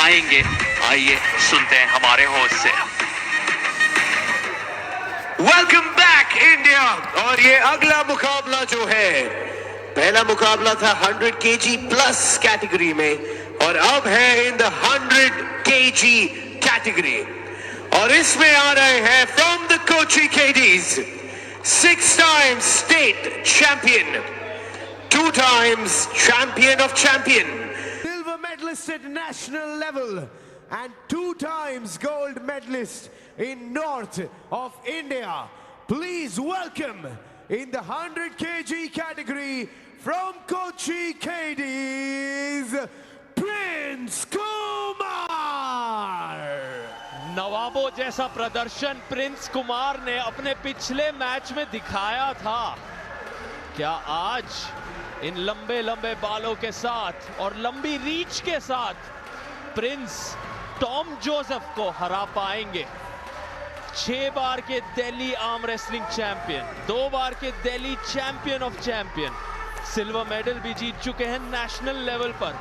आएंगे। आइए सुनते हैं हमारे होस्ट से। Welcome back India. और ये अगला मुकाबला जो है, पहला मुकाबला था 100 kg प्लस कैटेगरी में और अब है इन द 100 kg कैटेगरी। और इसमें आ रहे हैं फ्रॉम द कोची केडीज, 6 times state champion, 2 times champion of champion, silver medalist at national level and 2 times gold medalist in north of India. Please welcome in the 100 kg category from Kochi Kadies, Prince Kumar. नवाबों जैसा प्रदर्शन Prince Kumar ने अपने पिछले match में दिखाया था। क्या आज इन लंबे लंबे बालों के साथ और लंबी रीच के साथ प्रिंस टॉम जोसेफ को हरा पाएंगे? 6 बार के दिल्ली आर्म रेसलिंग चैंपियन, 2 बार के Delhi champion of champion, silver medal भी जीत चुके हैं नेशनल लेवल पर,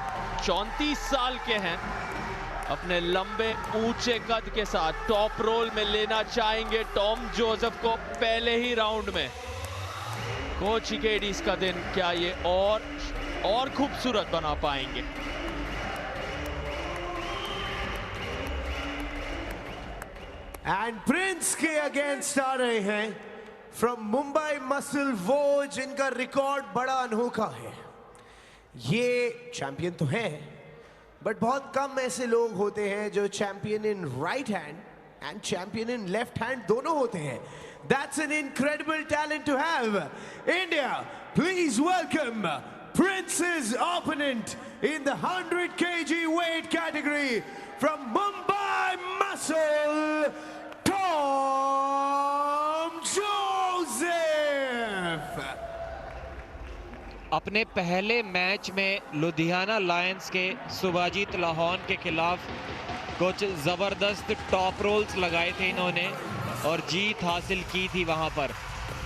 34 साल के हैं। अपने लंबे ऊंचे कद के साथ टॉप रोल में लेना चाहेंगे टॉम जोसेफ को पहले ही राउंड में। कोची केडीज का दिन क्या ये और खूबसूरत बना पाएंगे? एंड प्रिंस के अगेंस्ट आ रहे हैं फ्रॉम मुंबई मसल वो, जिनका रिकॉर्ड बड़ा अनोखा है। ये चैंपियन तो है, बट बहुत कम ऐसे लोग होते हैं जो champion in right hand and champion in left hand दोनों होते हैं। That's an incredible talent to have. India, please welcome Prince's opponent in the 100 kg weight category from Mumbai Muscle, Tom Joseph. अपने पहले मैच में Ludhiana Lions के सुभाजीत लाहौन के खिलाफ कुछ ज़बरदस्त टॉप रोल्स लगाए थे इन्होंने और जीत हासिल की थी वहां पर।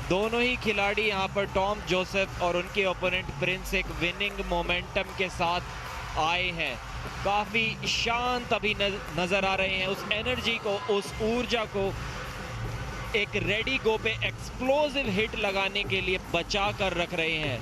दोनों ही खिलाड़ी यहां पर टॉम जोसेफ और उनके ओपोनेंट प्रिंस एक विनिंग मोमेंटम के साथ आए हैं। काफ़ी शांत अभी नज़र आ रहे हैं। उस एनर्जी को, उस ऊर्जा को एक रेडी गो पे एक्सप्लोसिव हिट लगाने के लिए बचा कर रख रहे हैं।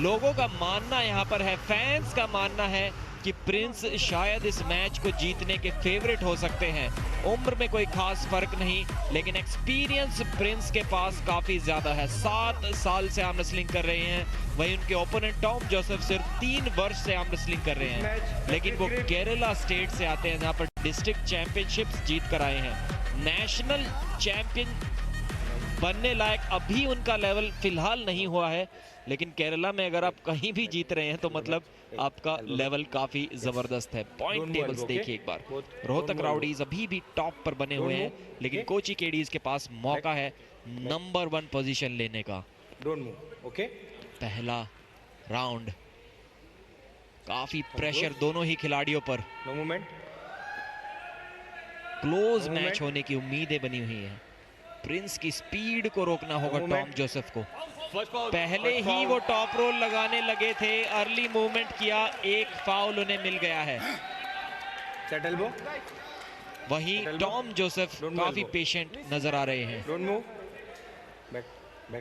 लोगों का मानना यहाँ पर है, फैंस का मानना है कि प्रिंस शायद इस मैच को जीतने के फेवरेट हो सकते हैं। उम्र में कोई खास फर्क नहीं, लेकिन एक्सपीरियंस प्रिंस के पास काफ़ी ज़्यादा है। 7 साल से आर्म रेसलिंग कर रहे हैं, वहीं उनके ओपोनेंट टॉम जोसेफ सिर्फ 3 वर्ष से आर्म रेसलिंग कर रहे हैं। लेकिन वो केरला स्टेट से आते हैं जहाँ पर डिस्ट्रिक्ट चैंपियनशिप्स जीत कर आए हैं। नेशनल चैंपियन बनने लायक अभी उनका लेवल फिलहाल नहीं हुआ है, लेकिन केरला में अगर आप कहीं भी जीत रहे हैं तो मतलब आपका लेवल काफी जबरदस्त है। पॉइंट टेबल्स देखिए एक बार। रोहतक राउडीज अभी भी टॉप पर बने हुए हैं, लेकिन कोची केडीज के पास मौका है नंबर 1 पोजीशन लेने का। पहला राउंड, काफी प्रेशर दोनों ही खिलाड़ियों पर। क्लोज मैच होने की उम्मीदें बनी हुई हैं। प्रिंस की स्पीड को रोकना होगा टॉम जोसेफ को। पहले ही वो टॉप रोल लगाने लगे थे, अर्ली मूवमेंट किया, एक फाउल उन्हें मिल गया है। वहीं टॉम जोसेफ काफी पेशेंट नजर आ रहे हैं।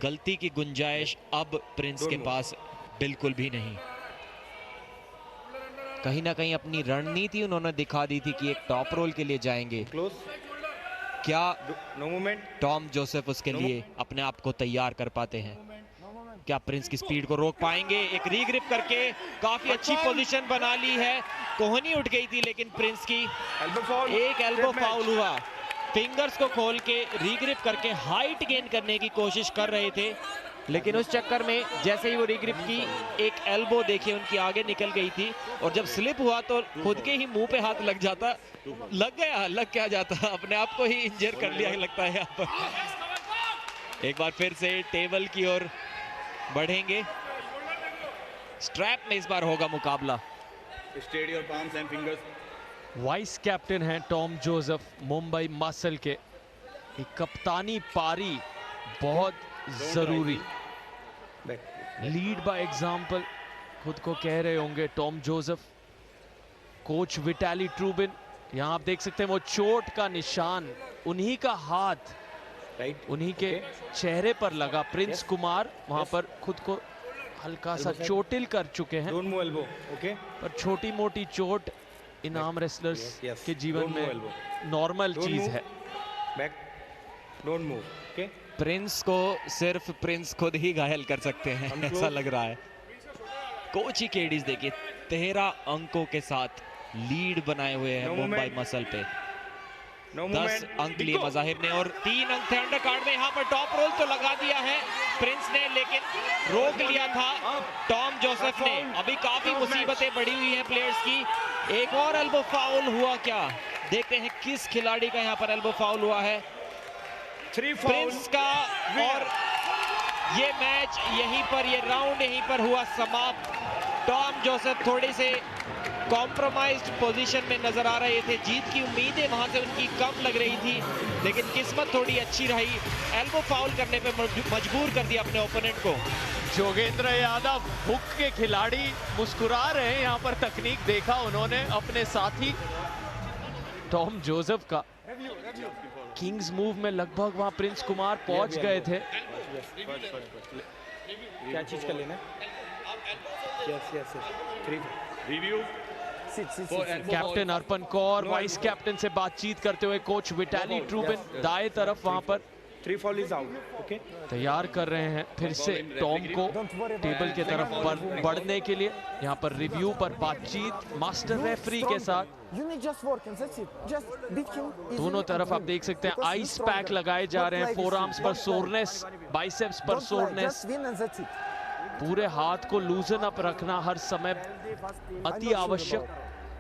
गलती की गुंजाइश अब प्रिंस के पास बिल्कुल भी नहीं। कहीं ना कहीं अपनी रणनीति उन्होंने दिखा दी थी कि एक टॉप रोल के लिए जाएंगे। क्या टॉम जोसेफ उसके लिए अपने आप को तैयार कर पाते हैं? क्या प्रिंस की स्पीड को रोक पाएंगे? एक रीग्रिप करके काफी अच्छी पोजीशन बना ली है। कोहनी उठ गई थी, लेकिन प्रिंस की एक एल्बो फाउल हुआ। फिंगर्स को खोल के रीग्रिप करके हाइट गेन करने की कोशिश कर रहे थे, लेकिन उस चक्कर में जैसे ही वो रीग्रिप की, एक एल्बो देखिए उनकी आगे निकल गई थी और जब स्लिप हुआ तो खुद के ही मुंह पे हाथ लग जाता। लग क्या जाता, अपने आप को ही इंजर कर लिया लगता है यहाँ पर। एक बार फिर से टेबल की ओर बढ़ेंगे। स्ट्रैप में इस बार होगा मुकाबला। वाइस कैप्टन हैं टॉम जोसेफ मुंबई मसल के। कप्तानी पारी बहुत जरूरी, लीड बाय एग्जांपल खुद को कह रहे होंगे टॉम जोसेफ। कोच विटाली ट्रूबिन, यहाँ आप देख सकते हैं वो चोट का निशान, उन्हीं का हाथ उन्हीं के चेहरे पर लगा। प्रिंस कुमार वहां पर खुद को हल्का सा चोटिल कर चुके हैं, पर छोटी मोटी चोट इनाम रेसलर्स के जीवन में नॉर्मल चीज है। प्रिंस को सिर्फ प्रिंस खुद ही घायल कर सकते हैं ऐसा लग रहा है। कोची केडीज देखिए 13 अंकों के साथ लीड बनाए हुए हैं मुंबई मसल पे। 10 अंक लिए मज़ाहिर ने और 3 अंक थे अंडर कार्ड में। यहाँ पर टॉप रोल तो लगा दिया है प्रिंस ने, लेकिन रोक लिया था टॉम जोसेफ ने। अभी काफी मुसीबतें बढ़ी हुई हैं प्लेयर्स की। एक और एल्बो फाउल हुआ क्या, देखते हैं किस खिलाड़ी का यहाँ पर एल्बो फाउल हुआ है। प्रिंस का, और ये मैच यहीं पर, ये राउंड यहीं पर हुआ समाप्त। टॉम जोसेफ थोड़े से कॉम्प्रोमाइज्ड पोजीशन में नजर आ रहे थे, जीत की उम्मीदें वहां से उनकी कम लग रही थी, लेकिन किस्मत थोड़ी अच्छी रही, एल्बो फाउल करने पे मजबूर कर दिया अपने ओपोनेंट को। जोगेंद्र यादव हुक के खिलाड़ी मुस्कुरा रहे हैं, यहाँ पर तकनीक देखा उन्होंने अपने साथी टॉम जोसेफ का। किंग्स मूव में लगभग वहां प्रिंस कुमार पहुंच गए थे। क्या चीज का लेना? रिव्यू। कैप्टन अर्पण कौर वाइस कैप्टन से बातचीत करते हुए कोच विटाली ट्रूबिन दाएं तरफ वहां पर 3 फॉल इज आउट। ओके, तैयार कर रहे हैं फिर से टॉम को टेबल के तरफ बढ़ने के लिए। यहाँ पर रिव्यू पर बातचीत मास्टर रेफरी के साथ। दोनों तरफ आप देख सकते हैं आइस पैक लगाए जा रहे हैं, फोर आर्म्स पर सोरनेस, बाइसेप्स पर सोरनेस। पूरे हाथ को लूजन अप रखना हर समय अति आवश्यक,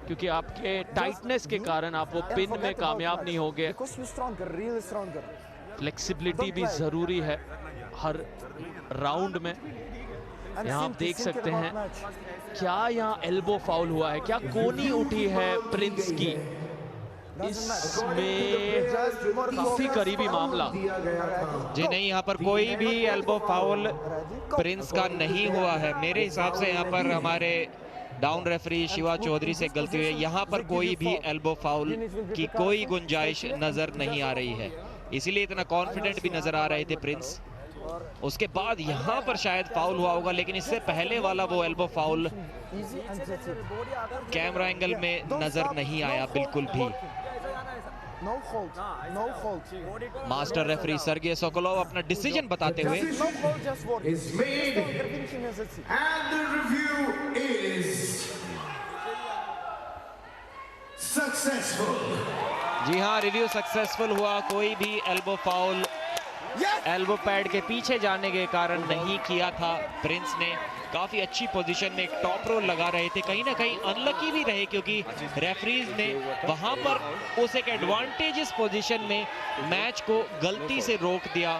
क्योंकि आपके टाइटनेस के कारण आप वो पिन में कामयाब नहीं होंगे। फ्लेक्सिबिलिटी भी जरूरी है हर राउंड में। यहाँ आप देख सकते हैं क्या यहाँ एल्बो फाउल हुआ है, क्या कोनी उठी है प्रिंस की, इसमें काफी करीबी मामला। जी नहीं, यहाँ पर कोई भी एल्बो फाउल प्रिंस का नहीं हुआ है मेरे हिसाब से। यहाँ पर हमारे डाउन रेफरी शिवा चौधरी से गलती हुई है। यहाँ पर कोई भी एल्बो फाउल की कोई गुंजाइश नजर नहीं आ रही है, इसीलिए इतना कॉन्फिडेंट भी नजर आ रहे थे प्रिंस। उसके बाद यहाँ पर शायद फाउल हुआ होगा, लेकिन इससे पहले वाला वो एल्बो फाउल कैमरा एंगल में नजर नहीं आया बिल्कुल भी। मास्टर रेफरी सर्गेई सोकोलोव अपना डिसीजन बताते हुए जी हाँ, रिव्यू सक्सेसफुल हुआ। कोई भी एल्बो फाउल एल्बो पैड के पीछे जाने के कारण नहीं किया था प्रिंस ने। काफी अच्छी पोजीशन में एक टॉप रोल लगा रहे थे, कहीं ना कहीं अनलकी भी रहे, क्योंकि रेफरीज ने वहां पर उस एक एडवांटेजेस पोजीशन में मैच को गलती से रोक दिया।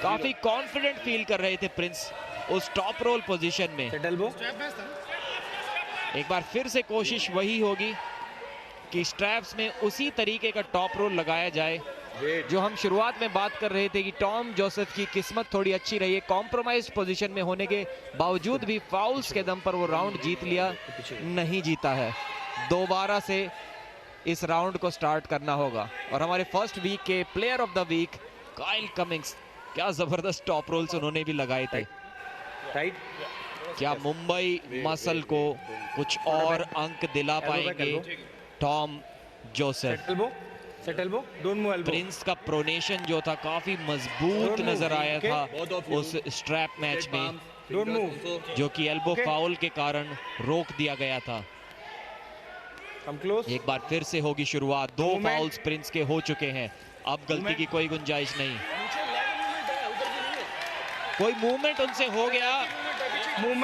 काफी कॉन्फिडेंट फील कर रहे थे प्रिंस उस टॉप रोल पोजीशन में। एक बार फिर से कोशिश वही होगी कि स्ट्रैप्स में उसी तरीके का टॉप रोल लगाया जाए जो हम शुरुआत में बात कर रहे थे कि टॉम जोसेफ की किस्मत थोड़ी अच्छी रही है। कॉम्प्रोमाइज्ड पोजीशन में होने के बावजूद भी फाउल्स के दम पर वो राउंड जीत लिया, नहीं जीता है। दोबारा से इस राउंड को स्टार्ट करना होगा। और हमारे फर्स्ट वीक के player of the week Kyle Cummings, क्या जबरदस्त टॉप रोल्स उन्होंने भी लगाए थे। क्या मुंबई मसल को कुछ और अंक दिला पाएंगे टॉम जोसेफ? प्रिंस का प्रोनेशन जो था काफी मजबूत नजर आया था उस स्ट्रैप मैच में, जो कि एल्बो फाउल के कारण रोक दिया गया था। एक बार फिर से होगी शुरुआत। 2 फाउल्स प्रिंस के हो चुके हैं, अब गलती की कोई गुंजाइश नहीं। कोई मूवमेंट उनसे हो गया,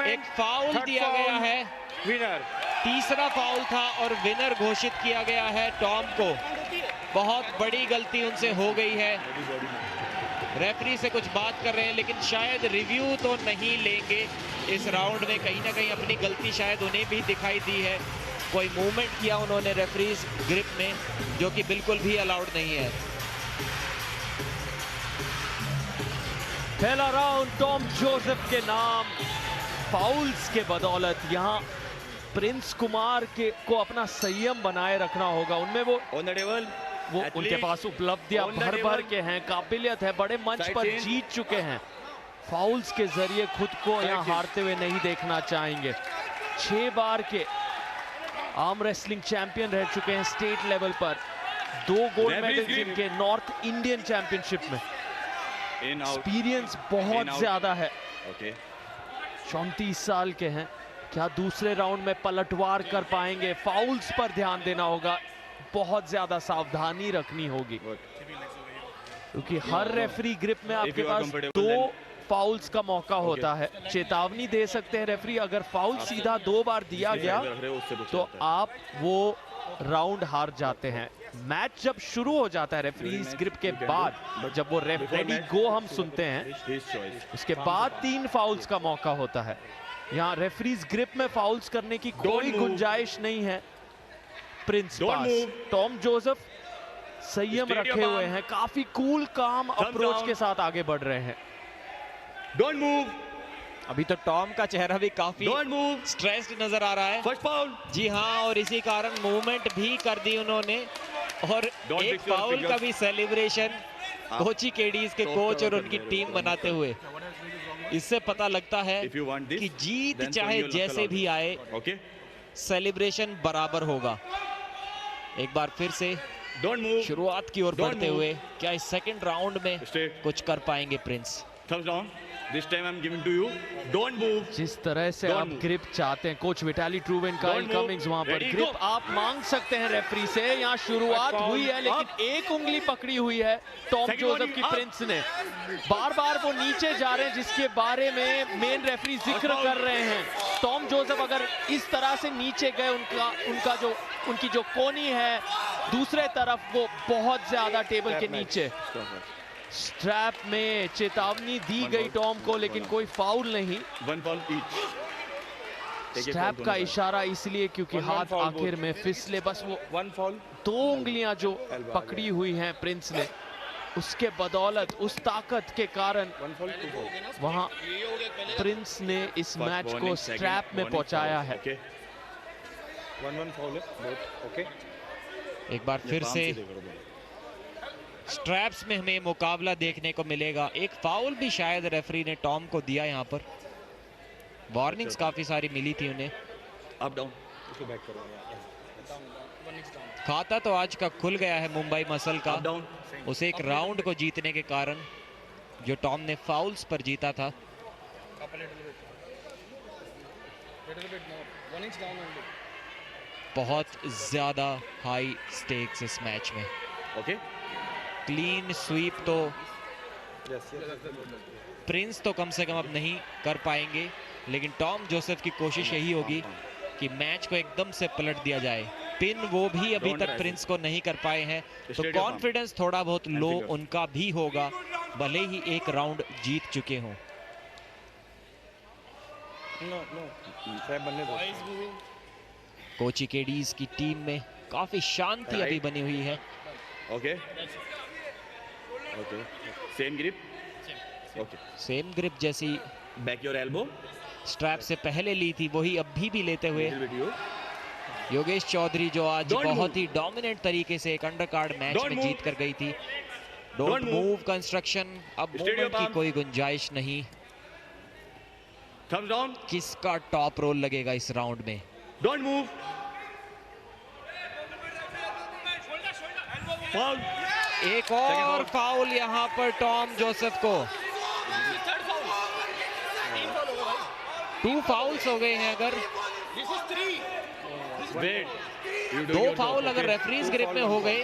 एक फाउल दिया गया है, विनर तीसरा फाउल था और विनर घोषित किया गया है टॉम को। बहुत बड़ी गलती उनसे हो गई है। रेफरी से कुछ बात कर रहे हैं, लेकिन शायद रिव्यू तो नहीं लेंगे इस राउंड में। कहीं ना कहीं अपनी गलती शायद उन्हें भी दिखाई दी है। कोई मूवमेंट किया उन्होंने रेफरीज ग्रिप में, जो कि बिल्कुल भी अलाउड नहीं है। पहला राउंड टॉम जोसेफ के नाम, फाउल्स के बदौलत यहाँ प्रिंस कुमार के को अपना संयम बनाए रखना होगा। उनमें वो On the table. वो Athlete. उनके पास उपलब्धियां On the भर भर table. के हैं, काबिलियत है, बड़े मंच Side पर change. जीत चुके हैं। फाउल्स के जरिए खुद को यहाँ change. हारते हुए नहीं देखना चाहेंगे। 6 बार के आर्म रेसलिंग चैंपियन रह चुके हैं स्टेट लेवल पर। 2 गोल्ड Referee मेडल grip. जिनके नॉर्थ इंडियन चैंपियनशिप में। In out. एक्सपीरियंस In बहुत out. ज्यादा है। Okay. 34 साल के हैं। क्या दूसरे राउंड में पलटवार कर पाएंगे? फाउल्स पर ध्यान देना होगा, बहुत ज्यादा सावधानी रखनी होगी, Good. क्योंकि हर रेफरी ग्रिप में आपके you are pass comfortable, 2 then- fowls का मौका होता है। चेतावनी दे सकते हैं रेफरी। अगर फाउल सीधा 2 बार दिया गया तो आप वो राउंड हार जाते हैं। मैच जब शुरू हो जाता है रेफरीज ग्रिप के बाद, जब वो रेडी गो हम सुनते हैं, उसके बाद 3 फाउल्स का मौका होता है। यहाँ रेफरीज ग्रिप में फाउल्स करने की कोई गुंजाइश नहीं है। प्रिंस पास, टॉम जोसेफ संयम रखे हुए हैं, काफी कूल काम अप्रोच के साथ आगे बढ़ रहे हैं। Don't move. अभी तो टॉम का चेहरा भी काफी Don't move. स्ट्रेस्ड नजर आ रहा है। First foul. जी हाँ, और इसी कारण मूवमेंट भी कर दी उन्होंने, और Don't एक fix your फाउल fingers. का भी सेलिब्रेशन कोची केडीज के कोच और उनकी टीम बनाते हुए। इससे पता लगता है If you want this, कि जीत then चाहे Sonia will जैसे knuckle भी out. आए, Okay. सेलिब्रेशन बराबर होगा। एक बार फिर से Don't move. शुरुआत की ओर Don't बढ़ते move. हुए क्या इस सेकंड राउंड में Straight. कुछ कर पाएंगे Prince? Thumbs down. This time I'm giving to you. Don't move. जिस तरह से Don't आप move. ग्रिप चाहते हैं, coach Vitaly Truven, Kyle Don't move. Cummings वहां पर Ready, ग्रिप go. आप मांग सकते हैं रेफरी से। यहाँ शुरुआत Foul. हुई है, लेकिन Up. एक उंगली पकड़ी हुई है टॉम Second जोसेफ warning, की। up. प्रिंस ने बार बार वो नीचे जा रहे हैं, जिसके बारे में मेन रेफरी जिक्र Foul. कर रहे हैं। टॉम जोसेफ अगर इस तरह से नीचे गए, उनकी जो कोनी है दूसरे तरफ, वो बहुत ज्यादा टेबल के नीचे। स्ट्रैप में चेतावनी दी गई टॉम को, लेकिन कोई फाउल नहीं। One foul each. Take a foul strap दोनों का का। इशारा इसलिए क्योंकि One हाथ foul आखिर both. में फिसले। बस वो One foul. 2 उंगलियां जो पकड़ी हुई हैं प्रिंस ने, उसके बदौलत, उस ताकत के कारण One foul, 2 foul. वहां प्रिंस ने इस First मैच को warning, second स्ट्रैप में warning, पहुंचाया foul. है। Okay. 1-1 फाउल है both. Okay. एक बार फिर से स्ट्रैप्स में हमें मुकाबला देखने को मिलेगा। एक फाउल भी शायद रेफरी ने टॉम को दिया यहाँ पर। वार्निंग्स काफी सारी मिली थी उन्हें। Up down. इसको बैक करो। खाता तो आज का खुल गया है मुंबई मसल का, Up down. उस एक राउंड को जीतने के कारण जो टॉम ने फाउल्स पर जीता था। बहुत ज्यादा हाई स्टेक्स इस मैच में। Okay. क्लीन स्वीप तो Yes, yes. प्रिंस तो कम से कम अब नहीं कर पाएंगे, लेकिन टॉम जोसेफ की कोशिश यही होगी कि मैच को एकदम से पलट दिया जाए। पिन वो भी अभी तक प्रिंस को नहीं कर पाए हैं, तो कॉन्फिडेंस थोड़ा बहुत लो उनका भी होगा, भले ही एक राउंड जीत चुके हों। No, no. ट्रैप बनने दो। कोची केडीज की टीम में काफी शांति अभी बनी हुई है। Okay. Okay. Same grip. Okay. Same grip जैसी Back your elbow. स्ट्रैप से पहले ली थी, वही अभी भी लेते हुए Little bit you. Yogesh Chaudhary, जो आज Don't बहुत move. ही डोमिनेंट तरीके से एक अंडरकार्ड मैच Don't में move. जीत कर गई थी। Don't Don't move. Move construction, अब Stay your मूवमेंट की palm. कोई गुंजाइश नहीं। Thumbs down. किसका टॉप रोल लगेगा इस राउंड में? Don't move. Foul. एक और फाउल यहाँ पर टॉम जोसेफ को। 2 फाउल्स हो गए हैं। अगर Wait. You do 2 your foul job, अगर okay? रेफरीज ग्रिप में हो गए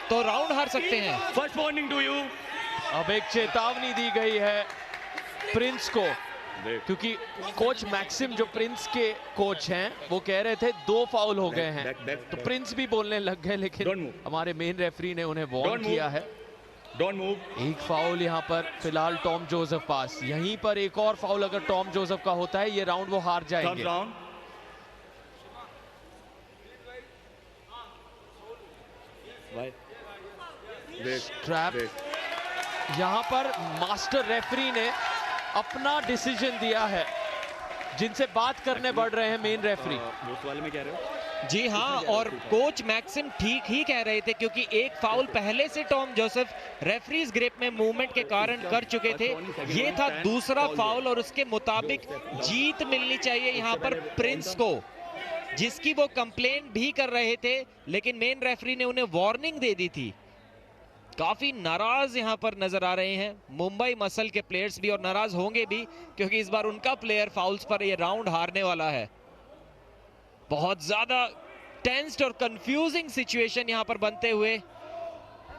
तो राउंड हार सकते हैं। First warning to you. अब एक चेतावनी दी गई है प्रिंस को, Wait. क्योंकि कोच मैक्सिम जो प्रिंस के कोच हैं, वो कह रहे थे 2 फाउल हो गए हैं। back, तो प्रिंस भी बोलने लग गए, Don't लेकिन move. हमारे मेन रेफरी ने उन्हें वार्न Don't move. किया है। Don't move. एक फाउल यहाँ पर फिलहाल टॉम जोसेफ पास। यहीं पर एक और फाउल अगर टॉम जोसेफ का होता है, ये राउंड वो हार Thumbs जाएंगे। down. Why? Wait. Trap. Wait. यहाँ पर मास्टर रेफरी ने अपना डिसीजन दिया है। जिनसे बात करने बढ़ रहे हैं मेन रेफरी। दोस्त वाले में कह रहे हो? जी हाँ, और कोच मैक्सिम ठीक ही कह रहे थे क्योंकि एक फाउल पहले से टॉम जोसेफ रेफरीज ग्रिप में मूवमेंट के कारण कर चुके थे। ये था दूसरा फाउल और उसके मुताबिक जीत मिलनी चाहिए यहाँ पर प्रिंस को, जिसकी वो कंप्लेन भी कर रहे थे, लेकिन मेन रेफरी ने उन्हें वार्निंग दे दी थी। काफी नाराज यहां पर नजर आ रहे हैं मुंबई मसल के प्लेयर्स भी, और नाराज होंगे भी क्योंकि इस बार उनका प्लेयर फाउल्स पर ये राउंड हारने वाला है। बहुत ज्यादा टेंस्ड और कंफ्यूजिंग सिचुएशन यहां पर बनते हुए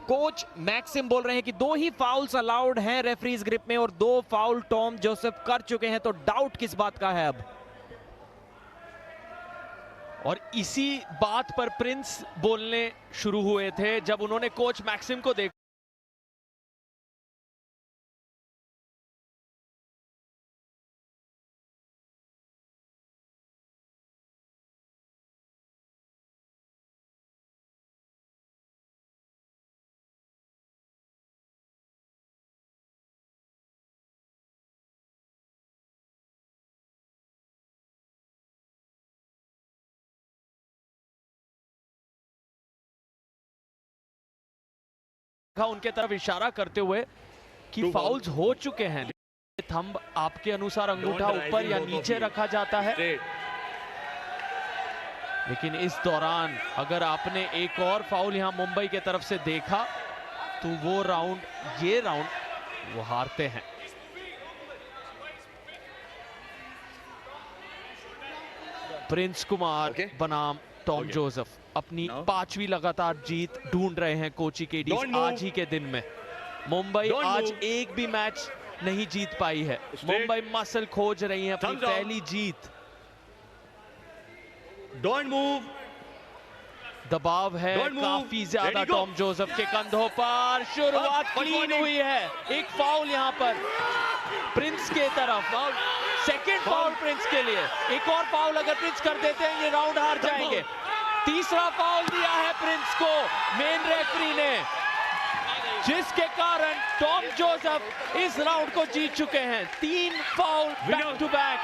कोच मैक्सिम बोल रहे हैं कि 2 ही फाउल्स अलाउड हैं रेफरीज ग्रिप में और 2 फाउल टॉम जोसेफ कर चुके हैं, तो डाउट किस बात का है अब। और इसी बात पर प्रिंस बोलने शुरू हुए थे जब उन्होंने कोच मैक्सिम को देखा। उनके तरफ इशारा करते हुए कि फाउल्स हो चुके हैं। थंब आपके अनुसार अंगूठा ऊपर या नीचे रखा जाता है, लेकिन इस दौरान अगर आपने एक और फाउल यहां मुंबई के तरफ से देखा तो वो राउंड, ये राउंड वो हारते हैं। प्रिंस कुमार बनाम टॉम जोसेफ अपनी 5वीं लगातार जीत ढूंढ रहे हैं कोची केडीज आज ही के दिन में। मुंबई आज एक भी मैच नहीं जीत पाई है। मुंबई मसल खोज रही है अपनी पहली जीत। Don't move. दबाव है काफी ज्यादा टॉम जोसेफ के कंधों पर। शुरुआत क्लीन हुई है। एक फाउल यहां पर प्रिंस के तरफ, सेकंड फाउल प्रिंस के लिए। एक और फाउल अगर प्रिंस कर देते हैं ये राउंड हार जाएंगे। तीसरा फाउल दिया है प्रिंस को मेन रेफरी ने, जिसके कारण टॉम जोसेफ इस राउंड को जीत चुके हैं। 3 foul back to back.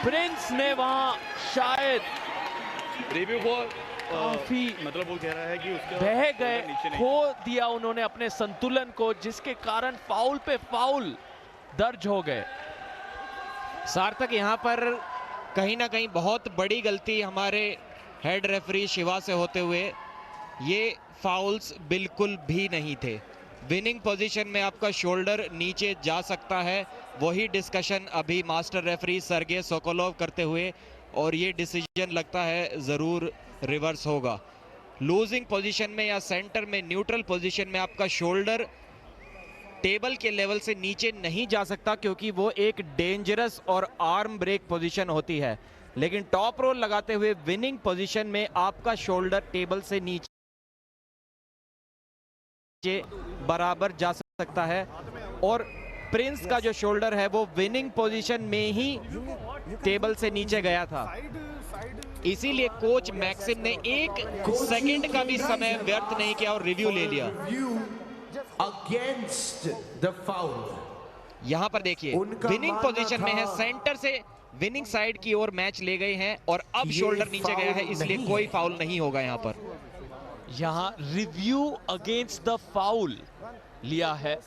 Prince ने वहां शायद रिव्यू फॉर काफी मतलब वो कह रहा है कि उसका बह गए, खो दिया उन्होंने अपने संतुलन को, जिसके कारण फाउल पे फाउल दर्ज हो गए। सार्थक यहाँ पर कहीं ना कहीं बहुत बड़ी गलती हमारे हेड रेफरी शिवा से होते हुए। ये फाउल्स बिल्कुल भी नहीं थे। विनिंग पोजीशन में आपका शोल्डर नीचे जा सकता है, वही डिस्कशन अभी मास्टर रेफरी सर्गे सोकोलोव करते हुए, और ये डिसीजन लगता है जरूर रिवर्स होगा। लूजिंग पोजीशन में या सेंटर में न्यूट्रल पोजीशन में आपका शोल्डर टेबल के लेवल से नीचे नहीं जा सकता क्योंकि वो एक डेंजरस और आर्म ब्रेक पोजीशन होती है, लेकिन टॉप रोल लगाते हुए विनिंग पोजीशन में आपका शोल्डर टेबल से नीचे बराबर जा सकता है, और प्रिंस का जो शोल्डर है वो विनिंग पोजीशन में ही टेबल से नीचे गया था। इसीलिए कोच मैक्सिम ने 1 सेकंड का भी समय व्यर्थ नहीं किया और रिव्यू ले लिया। Against the foul. यहां पर देखिए विनिंग पोजीशन में है, सेंटर से विनिंग साइड की ओर मैच ले गए हैं और अब शोल्डर नीचे गया है, इसलिए कोई फाउल नहीं होगा यहां पर। यहां रिव्यू अगेंस्ट द फाउल लिया है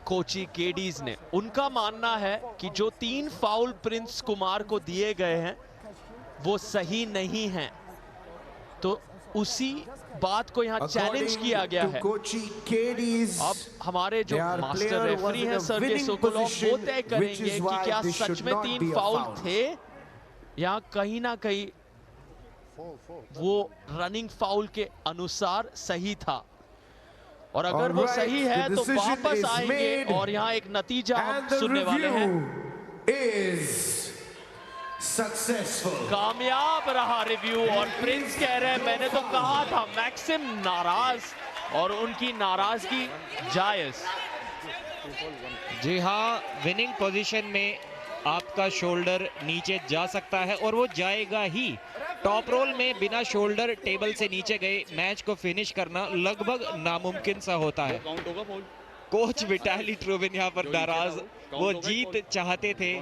कोची केडीज ने। उनका मानना है कि जो 3 फाउल प्रिंस कुमार को दिए गए हैं वो सही नहीं हैं, तो उसी बात को यहाँ चैलेंज किया गया है। अब हमारे जो मास्टर रेफरी हैं सर्गे सोकोलोव वो तय करेंगे कि क्या सच में 3 फाउल थे या कहीं ना कहीं वो रनिंग फाउल के अनुसार सही था, और अगर वो सही है तो वापस आएंगे और यहाँ एक नतीजा हम सुनने वाले हैं। कामयाब रहा रिव्यू, और प्रिंस कह रहे हैं मैंने तो कहा था। मैक्सिम नाराज, और उनकी नाराजगी जायज। जी हाँ, विनिंग पोजीशन में आपका शोल्डर नीचे जा सकता है और वो जाएगा ही। टॉप रोल में बिना शोल्डर टेबल से नीचे गए मैच को फिनिश करना लगभग नामुमकिन सा होता है। काउंट होगा फाउल। कोच विटाली ट्रूबिन यहाँ पर नाराज, वो जीत चाहते थे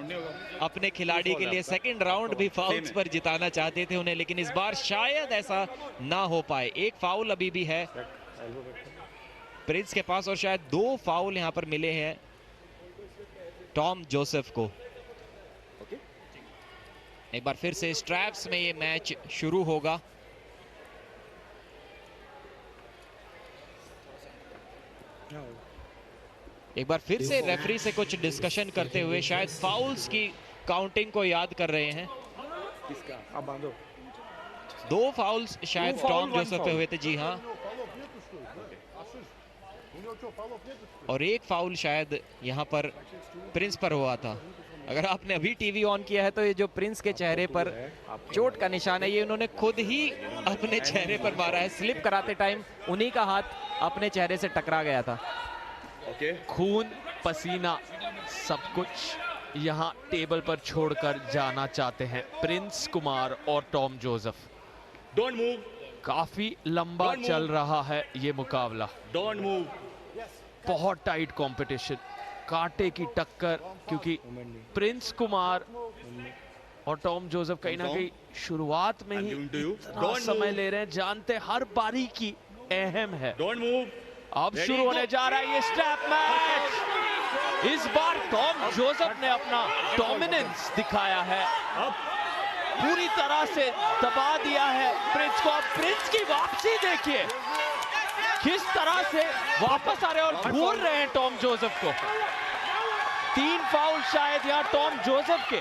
अपने खिलाड़ी के लिए, सेकंड राउंड भी फाउल्स पर जिताना चाहते थे उन्हें, लेकिन इस बार शायद ऐसा ना हो पाए। एक फाउल अभी भी है प्रिंस के पास और शायद 2 फाउल यहाँ पर मिले हैं टॉम जोसेफ को। एक बार फिर से स्ट्रैप्स में ये मैच शुरू होगा। एक बार फिर से रेफरी से कुछ डिस्कशन करते हुए शायद फाउल्स की काउंटिंग को याद कर रहे हैं। 2 फाउल्स शायद टॉम जोसेफ पे हुए थे, जी हाँ, और 1 फाउल शायद यहाँ पर प्रिंस पर हुआ था। अगर आपने अभी टीवी ऑन किया है तो ये जो प्रिंस के चेहरे पर चोट का निशान है, ये उन्होंने खुद ही अपने चेहरे पर मारा है। स्लिप कराते टाइम उन्हीं का हाथ अपने चेहरे से टकरा गया था। खून पसीना सब कुछ यहाँ टेबल पर छोड़कर जाना चाहते हैं प्रिंस कुमार और टॉम जोसेफ। Don't move. काफी लंबा चल रहा है ये मुकाबला। Don't move. बहुत टाइट कंपटीशन, कांटे की टक्कर, क्योंकि प्रिंस कुमार और टॉम जोसेफ कहीं ना कहीं शुरुआत में ही इतना समय ले रहे हैं, जानते हर बारीकी अहम है। Don't move. अब शुरू होने जा रहा है ये स्टैप मैच। इस बार टॉम जोसेफ ने अपना डोमिनेंस दिखाया है, पूरी तरह से दबा दिया है प्रिंस को। अब प्रिंस की वापसी देखिए, किस तरह से वापस आ रहे हैं और घूर रहे हैं टॉम जोसेफ को। 3 फाउल शायद यहाँ टॉम जोसेफ के।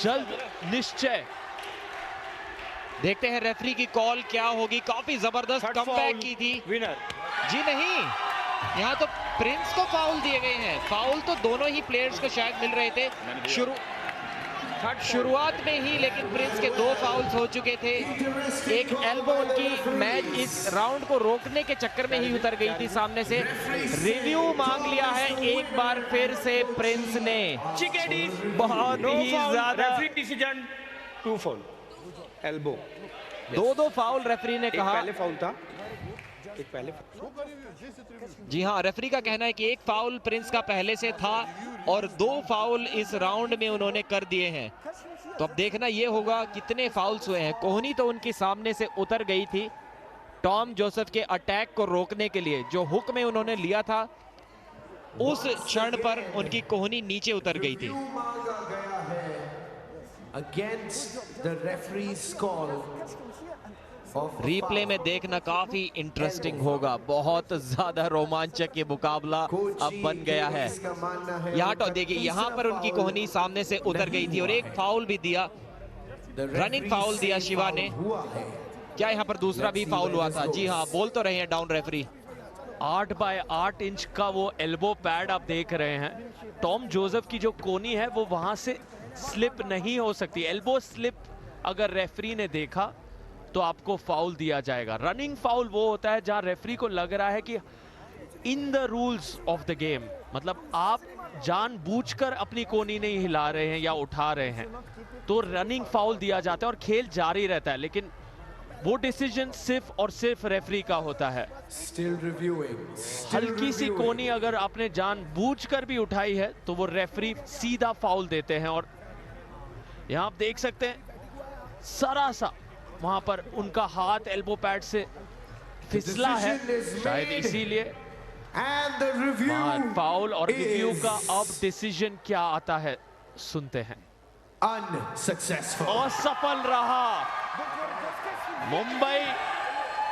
जल्द निश्चय देखते हैं रेफरी की कॉल क्या होगी। काफी जबरदस्त कमबैक की थी विनर। जी नहीं, यहाँ तो प्रिंस को फाउल दिए गए हैं। फाउल तो दोनों ही प्लेयर्स को शायद मिल रहे थे शुरुआत में ही, लेकिन प्रिंस के 2 फाउल्स हो चुके थे। एक एल्बो उनकी मैच इस राउंड को रोकने के चक्कर में ही उतर गई थी सामने से। रिव्यू मांग लिया है एक बार फिर से प्रिंस ने। बहुत ही ज्यादा decision 2 foul elbow. 2 foul referee ने कहा। पहले फाउल था, एक पहले। जी हाँ, रेफरी का कहना है कि 1 फाउल प्रिंस का पहले से था और 2 फाउल इस राउंड में उन्होंने कर दिए हैं। तो अब देखना ये होगा कितने फाउल्स हुए हैं। कोहनी तो उनके सामने से उतर गई थी टॉम जोसेफ के अटैक को रोकने के लिए। जो हुक में उन्होंने लिया था उस क्षण पर उनकी कोहनी नीचे उतर गई थी। Against the referee's call of replay में देखना काफी इंटरेस्टिंग होगा। बहुत ज्यादा रोमांचक ये मुकाबला अब बन गया है। यहाँ तो देखिए, यहाँ पर उनकी कोहनी सामने से उतर गई थी और 1 फाउल भी दिया, रनिंग फाउल दिया शिवा ने। क्या यहाँ पर दूसरा भी फाउल हुआ था? जी हाँ, बोल तो रहे हैं डाउन रेफरी। 8 बाय 8 इंच का वो एल्बो पैड आप देख रहे हैं। टॉम जोसेफ की जो कोनी है वो वहां से स्लिप नहीं हो सकती। एल्बो स्लिप अगर रेफरी ने देखा तो आपको फाउल दिया जाएगा। रनिंग फाउल वो होता है जहां रेफरी को लग रहा है कि in the rules of the game, मतलब आप जानबूझकर अपनी कोनी नहीं हिला रहे हैं या उठा रहे हैं, तो रनिंग फाउल दिया जाता है और खेल जारी रहता है। लेकिन वो डिसीजन सिर्फ और सिर्फ रेफरी का होता है। हल्की सी कोनी अगर आपने जानबूझकर भी उठाई है तो वो रेफरी सीधा फाउल देते हैं। और यहां आप देख सकते हैं सरासा वहां पर उनका हाथ एल्बो पैड से फिसला है, शायद इसीलिए फाउल। और रिव्यू का अब डिसीजन क्या आता है सुनते हैं। unsuccessful. असफल रहा। मुंबई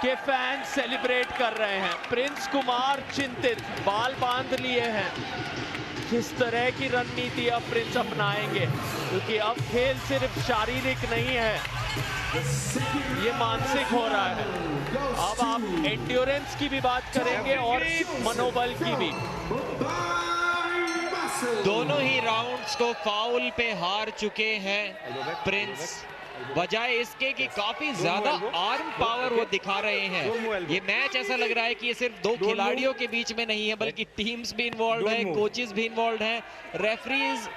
के फैंस सेलिब्रेट कर रहे हैं। प्रिंस कुमार चिंतित, बाल बांध लिए हैं। किस तरह की रणनीति अब प्रिंस अपनाएंगे, क्योंकि अब खेल सिर्फ शारीरिक नहीं है, ये मानसिक हो रहा है। अब आप एंड्योरेंस की भी बात करेंगे और मनोबल की भी। दोनों ही राउंड्स को फाउल पे हार चुके हैं प्रिंस, बजाय इसके कि काफी ज्यादा आर्म पावर वो दिखा रहे हैं। ये मैच ऐसा लग रहा है कि ये सिर्फ 2 खिलाड़ियों के बीच में नहीं है, बल्कि टीम्स भी इन्वॉल्व है, कोचेस भी इन्वॉल्व हैं, रेफरीज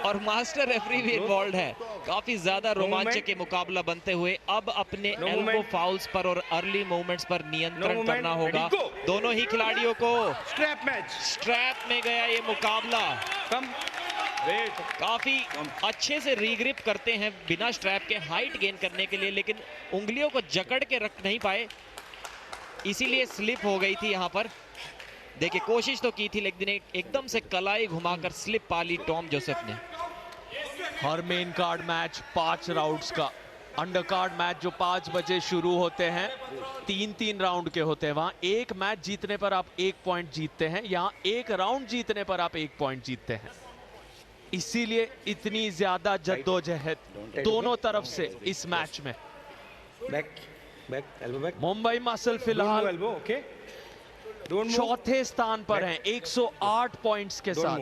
और मास्टर रेफरी भी इन्वॉल्व है। काफी ज्यादा रोमांचक ये मुकाबला बनते हुए अब अपने एल्बो फाउल्स पर और अर्ली मूवमेंट्स पर नियंत्रण करना होगा दोनों ही खिलाड़ियों को। स्ट्रैप में गया ये मुकाबला। काफी अच्छे से रीग्रिप करते हैं बिना स्ट्रैप के हाइट गेन करने के लिए, लेकिन उंगलियों को जकड़ के रख नहीं पाए, इसीलिए स्लिप हो गई थी यहां पर। देखिए कोशिश तो की थी लेकिन एकदम से कलाई घुमाकर स्लिप पा ली टॉम जोसेफ ने। हर मेन कार्ड मैच 5 राउंड्स का, अंडर कार्ड मैच जो 5 बजे शुरू होते हैं 3-3 राउंड के होते हैं, वहां एक मैच जीतने पर आप 1 पॉइंट जीतते हैं, यहां एक राउंड जीतने पर आप 1 पॉइंट जीतते हैं। इसीलिए इतनी ज्यादा जद्दोजहद दोनों तरफ से इस मैच में। मुंबई मसल फिलहाल चौथे स्थान पर हैं 108 पॉइंट्स के साथ।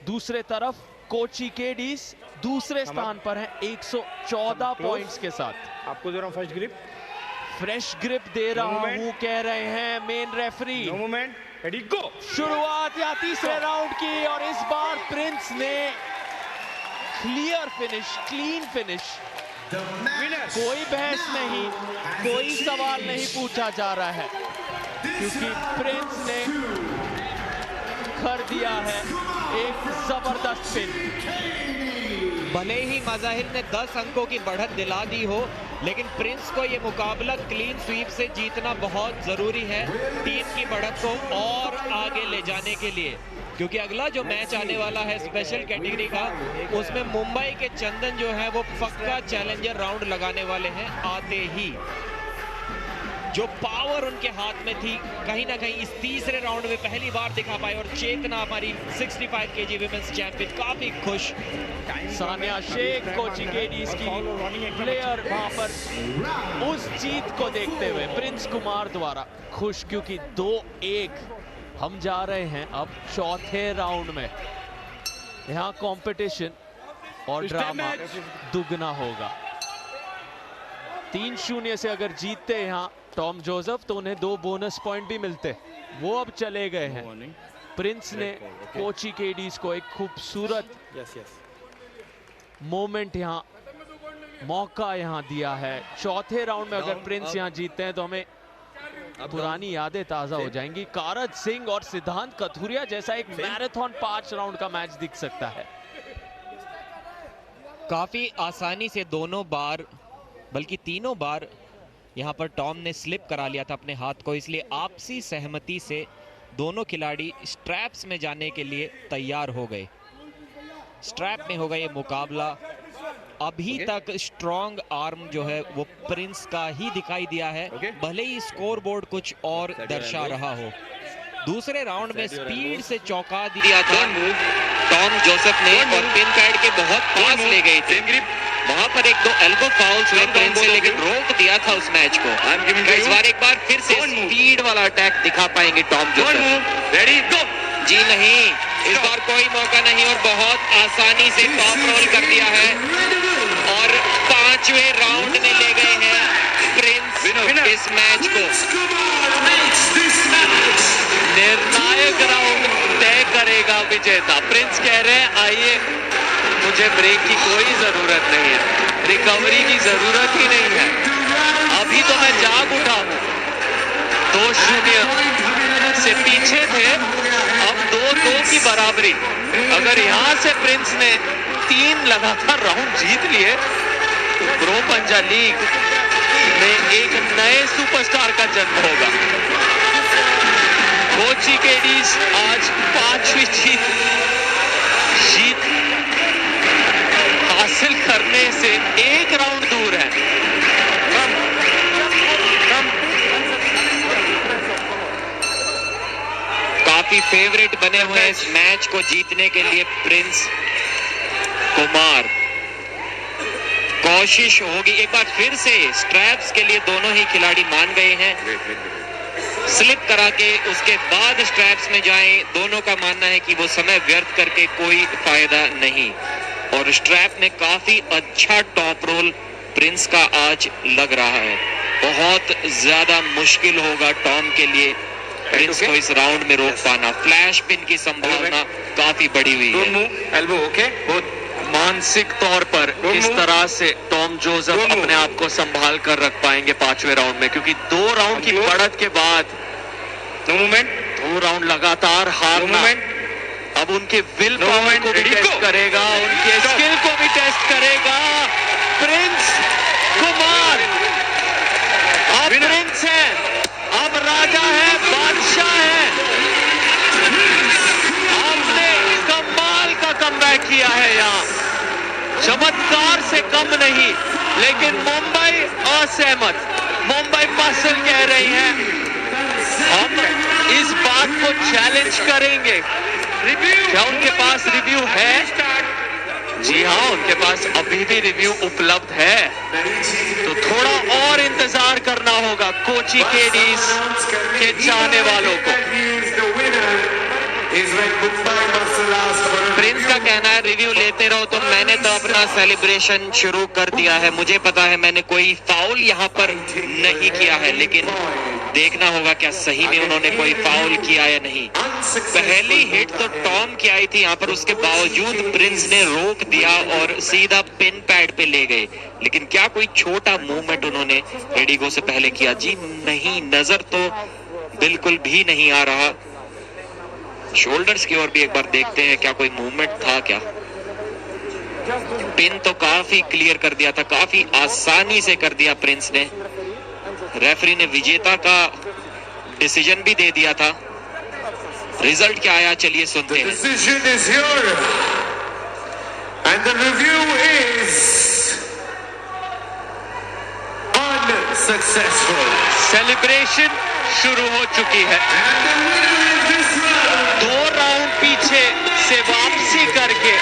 दूसरे तरफ कोची केडीज दूसरे स्थान पर हैं 114 पॉइंट्स के साथ। आपको दे रहा हूं फर्स्ट ग्रिप, फ्रेश ग्रिप दे रहा हूं कह रहे हैं main referee. No movement, ready go. शुरुआत या तीसरे राउंड की और इस बार प्रिंस ने क्लियर फिनिश, क्लीन फिनिश। कोई बहस नहीं, कोई सवाल नहीं पूछा जा रहा है क्योंकि प्रिंस ने कर दिया है एक जबरदस्त पिन। भले ही मज़ाहिर ने 10 अंकों की बढ़त दिला दी हो, लेकिन प्रिंस को ये मुकाबला क्लीन स्वीप से जीतना बहुत जरूरी है टीम की बढ़त को और आगे ले जाने के लिए, क्योंकि अगला जो मैच आने वाला है स्पेशल कैटेगरी का, उसमें मुंबई के चंदन जो है वो पक्का चैलेंजर राउंड लगाने वाले हैं आते ही। जो पावर उनके हाथ में थी कहीं ना कहीं इस तीसरे राउंड में पहली बार दिखा पाए, और चेतना हमारी 65 केजी विमेंस चैंपियन काफी खुश। सानिया शेख कोची केडीज की प्लेयर वहां पर उस जीत को देखते हुए प्रिंस कुमार द्वारा खुश, क्योंकि 2-1 हम जा रहे हैं अब चौथे राउंड में। यहाँ कंपटीशन और ड्रामा दुगना होगा। 3-0 से अगर जीतते यहाँ टॉम जोसेफ तो उन्हें 2 बोनस पॉइंट भी मिलते, वो अब चले गए हैं। प्रिंस ने कोची केडीज को एक खूबसूरत मोमेंट यहाँ, मौका यहाँ दिया है। चौथे राउंड में अगर प्रिंस यहाँ जीतते हैं तो हमें पुरानी यादें ताजा हो जाएंगी। कारज सिंह और सिद्धांत कथुरिया जैसा एक मैराथन 5 राउंड का मैच दिख सकता है। काफी आसानी से दोनों बार, बल्कि तीनों बार यहाँ पर टॉम ने स्लिप करा लिया था अपने हाथ को, इसलिए आपसी सहमति से दोनों खिलाड़ी स्ट्रैप्स में जाने के लिए तैयार हो गए। स्ट्रैप में होगा ये मुकाबला। अभी तक स्ट्रॉन्ग आर्म जो है वो प्रिंस का ही दिखाई दिया है, भले ही स्कोर बोर्ड कुछ और दर्शा रहा हो। दूसरे राउंड में स्पीड से चौंका दिया था टॉम जोसेफ ने और पिन पैड के बहुत पास ले गए थे। वहां पर 1-2 एल्बो फाउल्स हुए प्रिंस से, लेकिन रोक दिया था उस मैच को। इस बार एक बार फिर से स्पीड वाला अटैक दिखा पाएंगे टॉम जोसेफ। Ready go. जी नहीं, इस बार कोई मौका नहीं और बहुत आसानी से टॉप रोल कर दिया है और 5वें राउंड में ले गए हैं प्रिंस इस मैच को। निर्णायक राउंड तय करेगा विजेता। प्रिंस कह रहे हैं आइए, मुझे ब्रेक की कोई जरूरत नहीं है, रिकवरी की जरूरत ही नहीं है, अभी तो मैं जाग उठा हूं। 2-0 से पीछे थे, अब 2-2 की बराबरी। अगर यहां से प्रिंस ने 3 लगातार राउंड जीत लिए तो प्रो पंजा लीग में एक नए सुपरस्टार का जन्म होगा। कोची केडीज आज 5वीं जीत हासिल करने से 1 राउंड दूर है। काफी फेवरेट बने हुए हैं इस मैच को जीतने के लिए प्रिंस कुमार। कोशिश होगी एक बार फिर से स्ट्रैप्स के लिए, दोनों ही खिलाड़ी मान गए हैं। स्लिप करा के उसके बाद स्ट्रैप्स में जाएं, दोनों का मानना है कि वो समय व्यर्थ करके कोई फायदा नहीं। और स्ट्रैप ने काफी अच्छा टॉप रोल प्रिंस का आज लग रहा है। बहुत ज्यादा मुश्किल होगा टॉम के लिए प्रिंस को इस राउंड में रोक पाना। फ्लैश पिन की संभावना काफी बढ़ी हुई है। एल्बो ओके, मानसिक तौर पर किस तरह से टॉम जोसेफ अपने आप को संभाल कर रख पाएंगे 5वें राउंड में, क्योंकि 2 राउंड की बढ़त के बाद 2 राउंड लगातार हारना अब उनके विल पावर को भी टेस्ट करेगा, उनके स्किल को भी टेस्ट करेगा। प्रिंस कुमार अब प्रिंस है, अब राजा है, बादशाह है। आपने कमाल का कमबैक किया है यहाँ, चमत्कार से कम नहीं, लेकिन मुंबई असहमत, मुंबई मसल कह रही है हम इस बात को चैलेंज करेंगे। क्या उनके पास रिव्यू है? जी हाँ, उनके पास अभी भी रिव्यू उपलब्ध है, तो थोड़ा और इंतजार करना होगा कोची केडीज के चाहने वालों को। प्रिंस का कहना है रिव्यू लेते रहो, तो मैंने तो अपना सेलिब्रेशन शुरू कर दिया है। मुझे पता है मैंने कोई फाउल यहाँ पर नहीं किया है, लेकिन देखना होगा क्या सही में उन्होंने कोई फाउल किया या नहीं। पहली हिट तो टॉम की आई थी यहाँ पर, उसके बावजूद प्रिंस ने रोक दिया और सीधा पिन पैड पे ले गए। लेकिन क्या कोई छोटा मूवमेंट उन्होंने एडिगो से पहले किया? जी नहीं, नजर तो बिल्कुल भी नहीं आ रहा। शोल्डर्स की ओर भी एक बार देखते हैं, क्या कोई मूवमेंट था क्या? पिन तो काफी क्लियर कर दिया था, काफी आसानी से कर दिया प्रिंस ने। रेफरी ने विजेता का डिसीजन भी दे दिया था। रिजल्ट क्या आया चलिए सुनते हैं। Decision is here and the review is unsuccessful. Celebration शुरू हो चुकी है। 2 राउंड पीछे से वापसी करके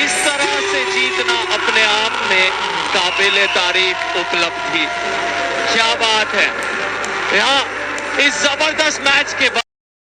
इस तरह से जीतना अपने आप में काबिले तारीफ उपलब्धि। क्या बात है। यहाँ इस जबरदस्त मैच के बाद